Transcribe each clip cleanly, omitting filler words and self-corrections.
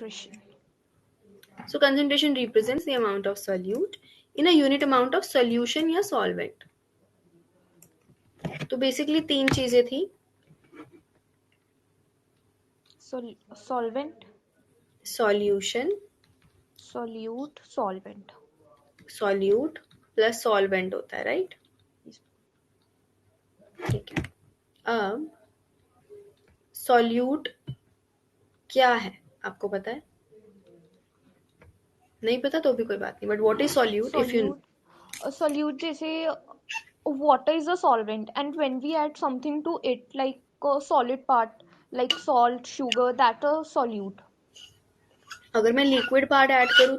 concentration. So concentration represents the amount of solute in a unit amount of solution या solvent. तो basically तीन चीजें थी. Solvent, Solution, solute, solvent. solute plus solvent होता है, right? ठीक है. अब solute क्या है आपको पता है? नहीं पता तो भी कोई बात नहीं. But what is solute? If you Solute जैसे water is a solvent, and when we add something to it like a solid part like salt, sugar, that a solute. अगर मैं liquid part add करूँ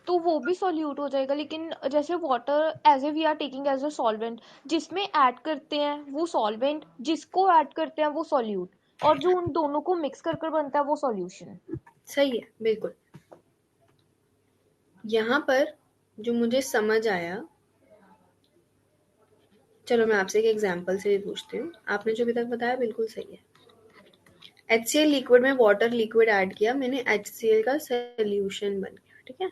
तो वो भी solute हो जाएगा, लेकिन जैसे water as a we are taking as a solvent, जिसमें ऐड करते हैं वो सॉल्वेंट, जिसको ऐड करते हैं वो सॉल्यूट, और जो उन दोनों को मिक्स कर बनता है वो सॉल्यूशन. सही है, बिल्कुल. यहाँ पर जो मुझे समझ आया, चलो मैं आपसे एक एग्जांपल से भी पूछती हूँ. आपने जो अभी तक बताया बिल्कुल सही है. HCl लिक्विड में वाटर लिक्विड ऐड किया मैंने, HCl का सोल्यूशन बन गया. ठीक है.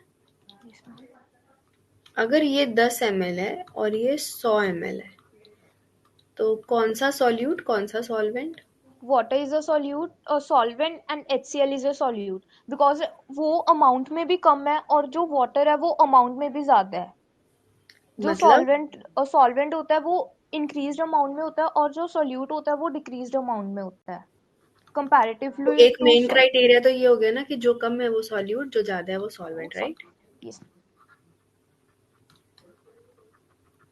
अगर ये 10 ml है और ये 100 ml है, तो कौन सा सॉल्यूट कौन सा solvent? Water is a solute, solvent, and HCl is a solute, because वो अमाउंट में भी कम है और जो वाटर है वो अमाउंट में भी ज्यादा है. जो मतलब सॉल्वेंट होता है वो इंक्रीज्ड अमाउंट में होता है, और जो सॉल्यूट होता है वो डिक्रीज्ड अमाउंट में होता है तो कंपैरेटिवली एक टू मेन क्राइटेरिया तो ये हो गया ना कि जो कम है वो सॉल्यूट, जो ज्यादा है वो सॉल्वेंट, राइट? yes.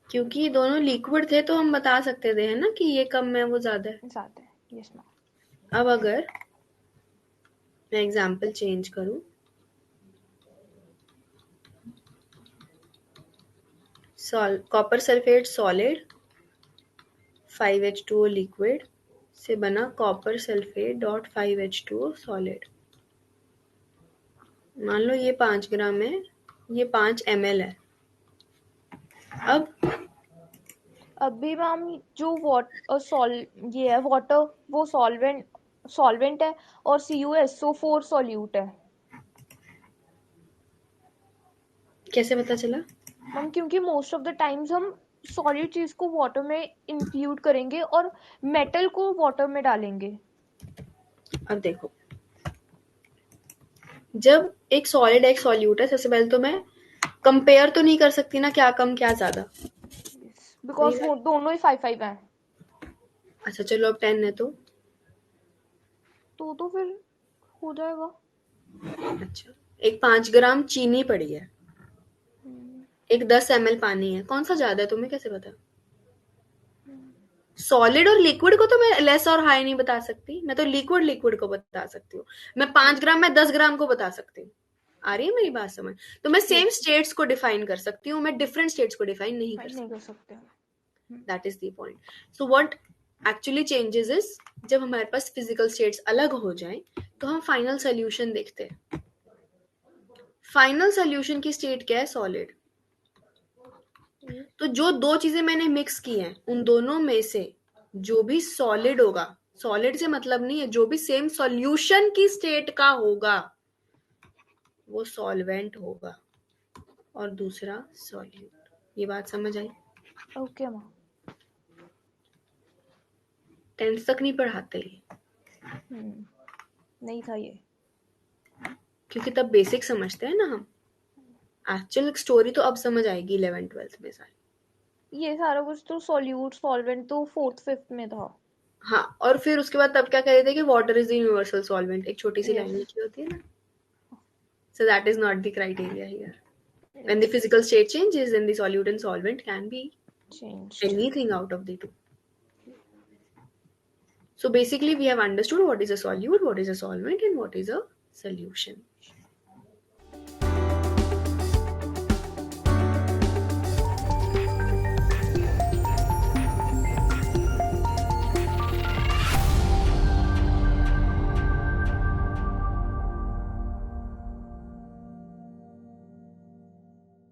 क्योंकि दोनों लिक्विड थे तो हम बता सकते थे, है ना, कि ये कम है वो ज्यादा है. ज्यादा है. yes ma'am. अब अगर मैं एग्जांपल चेंज करूं, copper sulphate solid 5H2O liquid से बना copper sulphate dot 5H2O solid. मान लो ये 5 ग्राम है, ये 5 ml है. अब अभी मैम जो ये है वाटर, वो सॉल्वेंट है, और CuSO4 सॉल्यूट है. कैसे पता चला? मैम क्योंकि मोस्ट ऑफ द टाइम्स हम सॉलिड चीज को वाटर में इंक्लूड करेंगे और मेटल को वाटर में डालेंगे. अब देखो, जब एक सॉलिड एक सॉल्यूट है, सबसे पहले तो मैं कंपेयर तो नहीं कर सकती ना क्या कम क्या ज्यादा, बिकॉज वो दोनों ही 5 हैं. अच्छा चलो अब 10 है तो फिर हो जाएगा. अच्छा, एक 5 ग्राम चीनी पड़ी है, एक 10 ml पानी है, कौन सा ज्यादा है तुम्हें कैसे पता? सॉलिड और लिक्विड को तो मैं लेस और हाई नहीं बता सकती, मैं तो लिक्विड को बता सकती हूँ. मैं 5 ग्राम में 10 ग्राम को बता सकती हूँ. आ रही है मेरी बात समझ? तो मैं सेम स्टेट्स को डिफाइन कर सकती हूँ, मैं डिफरेंट स्टेट्स को डिफाइन नहीं कर सकती. That is the point. So what actually changes is, जब हमारे पास फिजिकल स्टेट्स अलग हो जाएं तो हम फाइनल सोल्यूशन देखते हैं. फाइनल सोल्यूशन की स्टेट क्या है? सॉलिड. तो जो दो चीजें मैंने मिक्स की हैं उन दोनों में से जो भी सॉलिड होगा, सॉलिड से मतलब नहीं है, जो भी सेम सॉल्यूशन की स्टेट का होगा वो सॉल्वेंट होगा और दूसरा सॉल्यूट. ये बात समझ आई? Okay ma'am. 10th तक नहीं पढ़ाते ये, नहीं था ये, क्योंकि तब बेसिक समझते हैं ना हम. एक्चुअल स्टोरी तो अब समझ आएगी 11th-12th में सारी. ये सारा कुछ तो सॉल्यूट सॉल्वेंट तो 4th-5th में था. हाँ, और फिर उसके बाद तब क्या कह रहे थे कि water is the universal solvent, एक छोटी सी लाइन लिखी होती है ना. So that is not the criteria here. When the physical state changes, then the solute and solvent can be changed. Anything out of the two. So basically we have understood what is a solute, what is a solvent, and what is a solution.